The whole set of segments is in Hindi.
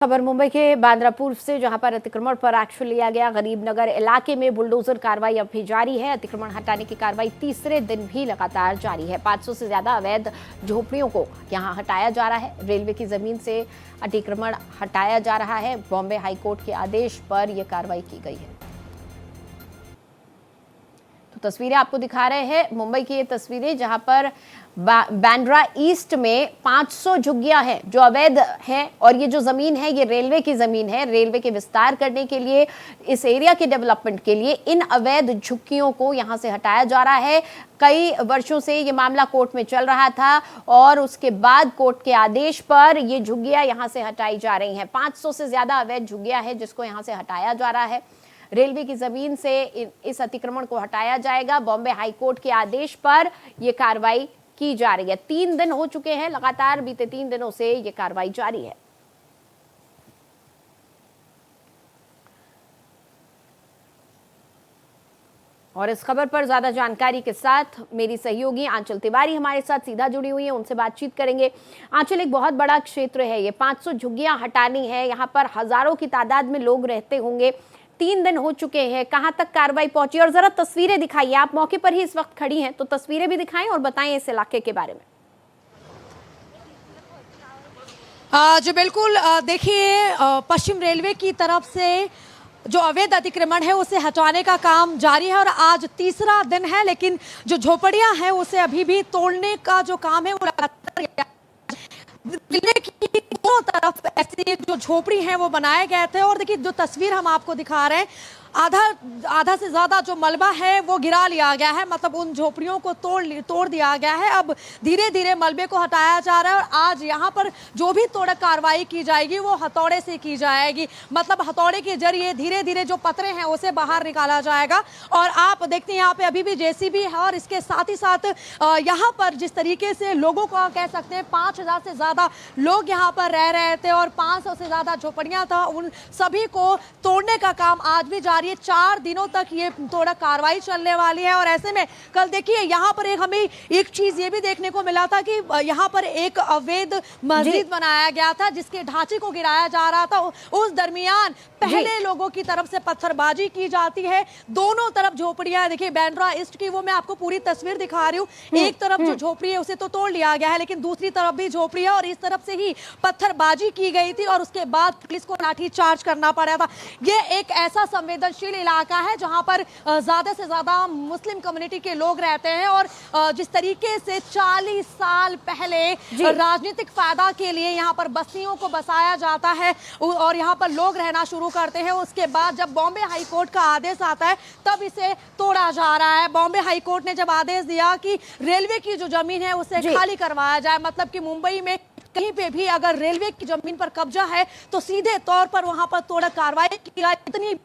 खबर मुंबई के बांद्रा पूर्व से, जहां पर अतिक्रमण पर एक्शन लिया गया। गरीब नगर इलाके में बुलडोजर कार्रवाई अब भी जारी है। अतिक्रमण हटाने की कार्रवाई तीसरे दिन भी लगातार जारी है। 500 से ज्यादा अवैध झोपड़ियों को यहां हटाया जा रहा है। रेलवे की जमीन से अतिक्रमण हटाया जा रहा है। बॉम्बे हाईकोर्ट के आदेश पर यह कार्रवाई की गई है। तो तस्वीरें आपको दिखा रहे हैं, मुंबई की ये तस्वीरें, जहां पर बांद्रा ईस्ट में 500 झुग्गियां हैं जो अवैध हैं, और ये जो जमीन है ये रेलवे की जमीन है। रेलवे के विस्तार करने के लिए, इस एरिया के डेवलपमेंट के लिए इन अवैध झुग्गियों को यहां से हटाया जा रहा है। कई वर्षों से ये मामला कोर्ट में चल रहा था और उसके बाद कोर्ट के आदेश पर ये झुग्गियां यहां से हटाई जा रही हैं। 500 से ज्यादा अवैध झुग्गियां हैं जिसको यहां से हटाया जा रहा है। रेलवे की जमीन से इस अतिक्रमण को हटाया जाएगा। बॉम्बे हाईकोर्ट के आदेश पर यह कार्रवाई की जा रही है। 3 दिन हो चुके हैं, लगातार बीते 3 दिनों से यह कार्रवाई जारी है। और इस खबर पर ज्यादा जानकारी के साथ मेरी सहयोगी आंचल तिवारी हमारे साथ सीधा जुड़ी हुई है, उनसे बातचीत करेंगे। आंचल, एक बहुत बड़ा क्षेत्र है ये, 500 झुग्गियां हटानी है, यहाँ पर हजारों की तादाद में लोग रहते होंगे। 3 दिन हो चुके हैं, कहां तक कार्रवाई पहुंची? और जरा तस्वीरें दिखाइए, आप मौके पर ही इस वक्त खड़ी हैं, तो तस्वीरें भी दिखाएं और बताएं इस इलाके के बारे में। जी बिल्कुल, देखिए, पश्चिम रेलवे की तरफ से जो अवैध अतिक्रमण है उसे हटाने का काम जारी है और आज तीसरा दिन है, लेकिन जो झोपड़ियां हैं उसे अभी भी तोड़ने का जो काम है वो लगातार दिल्ली की दोनों तरफ ऐसी जो झोपड़ी हैं वो बनाए गए थे। और देखिए, जो तस्वीर हम आपको दिखा रहे हैं, आधा से ज्यादा जो मलबा है वो गिरा लिया गया है, मतलब उन झोपड़ियों को तोड़ दिया गया है। अब धीरे धीरे मलबे को हटाया जा रहा है और आज यहाँ पर जो भी तोड़ कार्रवाई की जाएगी वो हथौड़े से की जाएगी, मतलब हथौड़े के जरिए धीरे धीरे जो पत्थरे हैं उसे बाहर निकाला जाएगा। और आप देखते हैं यहाँ पे अभी भी जेसीबी है और इसके साथ ही साथ यहाँ पर जिस तरीके से लोगों को कह सकते हैं 5000 से ज्यादा लोग यहाँ पर रह रहे थे और 500 से ज्यादा झोपड़ियां था, उन सभी को तोड़ने का काम आज भी जारी है। 4 दिनों तक ये थोड़ा कार्रवाई चलने वाली है। और ऐसे में कल देखिए यहाँ पर हमें एक चीज ये भी देखने को मिला था कि यहाँ पर एक अवैध मस्जिद बनाया गया था जिसके ढांचे को गिराया जा रहा था। उस दरमियान पहले लोगों की तरफ से पत्थरबाजी की जाती है। दोनों तरफ झोपड़ियां, देखिए बांद्रा ईस्ट की वो मैं आपको पूरी तस्वीर दिखा रही हूँ। एक तरफ जो झोपड़ी है उसे तो तोड़ लिया गया है, लेकिन दूसरी तरफ भी झोपड़ी है और इस तरफ से ही पत्थरबाजी की गई थी और उसके बाद पुलिस को लाठी चार्ज करना पड़ा था। ये एक ऐसा संवेदनशील इलाका है जहां पर ज्यादा से ज्यादा मुस्लिम कम्युनिटी के लोग रहते हैं और जिस तरीके से 40 साल पहले राजनीतिक फायदा के लिए यहाँ पर बस्तियों को बसाया जाता है और यहाँ पर लोग रहना शुरू करते हैं, उसके बाद जब बॉम्बे हाईकोर्ट का आदेश आता है तब इसे तोड़ा जा रहा है। बॉम्बे हाईकोर्ट ने जब आदेश दिया कि रेलवे की जो जमीन है उसे खाली करवाया जाए, मतलब कि मुंबई में कहीं पे भी अगर रेलवे की जमीन पर कब्जा है तो सीधे तौर पर वहां पर तोड़ा कार्रवाई की जाए, इतनी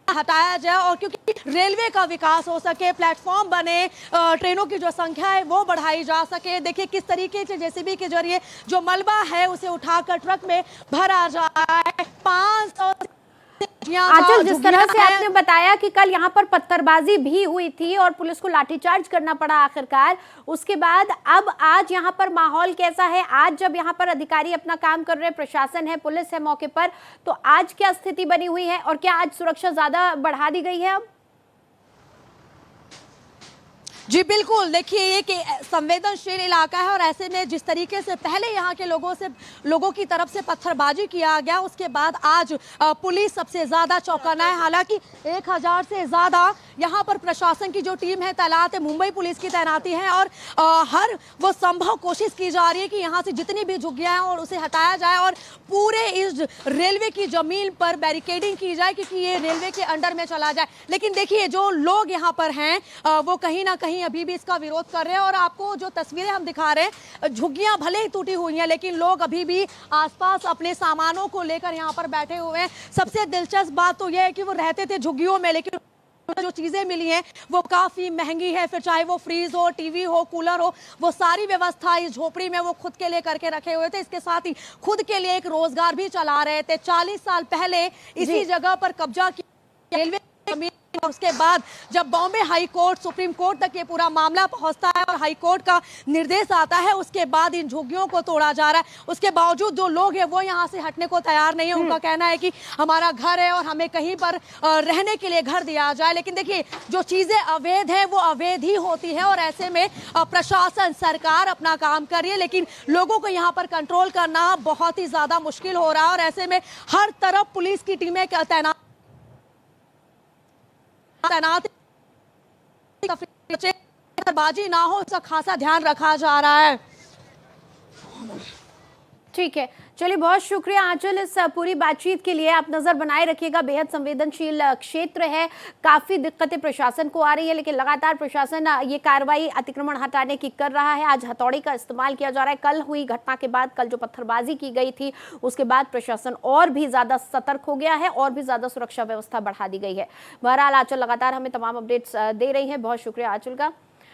हटाया जाए और क्योंकि रेलवे का विकास हो सके, प्लेटफॉर्म बने, ट्रेनों की जो संख्या है वो बढ़ाई जा सके। देखिए किस तरीके से जेसीबी के जरिए जो मलबा है उसे उठाकर ट्रक में भरा जा रहा है। 500 आंचल, जिस तरह से आपने बताया कि कल यहाँ पर पत्थरबाजी भी हुई थी और पुलिस को लाठीचार्ज करना पड़ा आखिरकार, उसके बाद अब आज यहाँ पर माहौल कैसा है? आज जब यहाँ पर अधिकारी अपना काम कर रहे हैं, प्रशासन है, पुलिस है मौके पर, तो आज क्या स्थिति बनी हुई है और क्या आज सुरक्षा ज्यादा बढ़ा दी गई है? अब जी बिल्कुल, देखिए ये कि संवेदनशील इलाका है और ऐसे में जिस तरीके से पहले यहाँ के लोगों की तरफ से पत्थरबाजी किया गया, उसके बाद आज पुलिस सबसे ज्यादा चौंकाना है। हालांकि 1000 से ज्यादा यहाँ पर प्रशासन की जो टीम है तैनात है, मुंबई पुलिस की तैनाती है और हर वो संभव कोशिश की जा रही है कि यहाँ से जितनी भी झुग्गियां हैं और उसे हटाया जाए और पूरे इस रेलवे की जमीन पर बैरिकेडिंग की जाए क्योंकि ये रेलवे के अंडर में चला जाए। लेकिन देखिए जो लोग यहाँ पर हैं वो कहीं ना कहीं अभी भी इसका विरोध कर रहे हैं और आपको जो तस्वीरें हम दिखा रहे हैं, झुग्गियां भले ही टूटी हुई हैं लेकिन लोग अभी भी आसपास अपने सामानों को लेकर यहाँ पर बैठे हुए हैं। सबसे दिलचस्प बात तो यह है कि वो रहते थे झुग्गियों में, लेकिन जो चीजें मिली हैं वो काफी महंगी है, फिर चाहे वो फ्रीज हो, टीवी हो, कूलर हो, वो सारी व्यवस्था इस झोपड़ी में वो खुद के लिए करके रखे हुए थे। इसके साथ ही खुद के लिए एक रोजगार भी चला रहे थे। 40 साल पहले इसी जगह पर कब्जा किया रेलवे उसके बाद जब Bombay high court supreme court तक ये पूरा मामला पहुंचता है और हाई कोर्ट का निर्देश आता है, उसके बाद इन झुग्गियों को तोड़ा जा रहा है। उसके बावजूद जो लोग हैं वो यहाँ से हटने को तैयार नहीं है। उनका कहना है कि हमारा घर है और हमें कहीं पर रहने के लिए घर दिया जाए। लेकिन देखिए, जो चीजें अवैध है वो अवैध ही होती है और ऐसे में प्रशासन सरकार अपना काम कर रही है, लेकिन लोगों को यहाँ पर कंट्रोल करना बहुत ही ज्यादा मुश्किल हो रहा है। और ऐसे में हर तरफ पुलिस की टीमें तैनात बाजी ना हो, इसका खासा ध्यान रखा जा रहा है। ठीक है, चलिए बहुत शुक्रिया आंचल इस पूरी बातचीत के लिए। आप नजर बनाए रखिएगा, बेहद संवेदनशील क्षेत्र है, काफी दिक्कतें प्रशासन को आ रही है, लेकिन लगातार प्रशासन ये कार्रवाई अतिक्रमण हटाने की कर रहा है। आज हथौड़ी का इस्तेमाल किया जा रहा है। कल हुई घटना के बाद, कल जो पत्थरबाजी की गई थी उसके बाद प्रशासन और भी ज्यादा सतर्क हो गया है और भी ज्यादा सुरक्षा व्यवस्था बढ़ा दी गई है। बहरहाल आंचल लगातार हमें तमाम अपडेट्स दे रही है। बहुत शुक्रिया आंचल का।